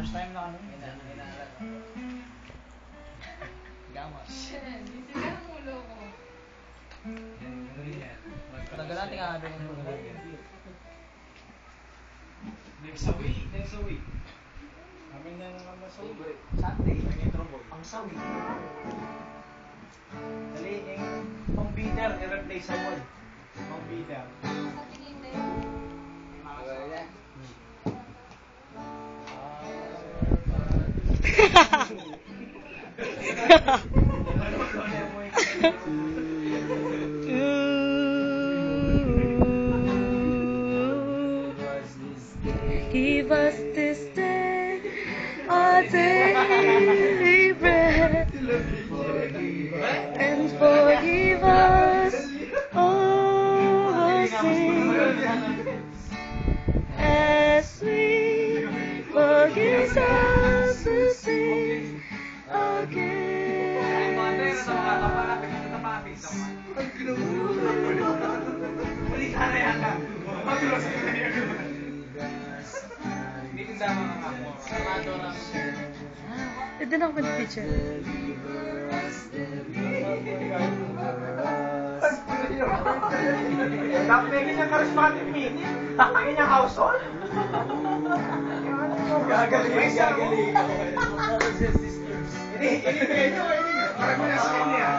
First time na ano? Gamas. Hindi ang ulo ko. Tagal natin aabin ng mga. Next week. Kami na naman sa week. Sunday. Ang sawi. Dali, yung pang-beater, i-replace sa wall. Pang-beater. Sa tingin din. Give us this day our daily bread, and forgive us all our sins, as we forgive those who sin against us. Doon ako mag-picture. Dapat yung charismatic meeting. Ang inyong household. Gagaling. Ini nyo, parang mo na sa kanya.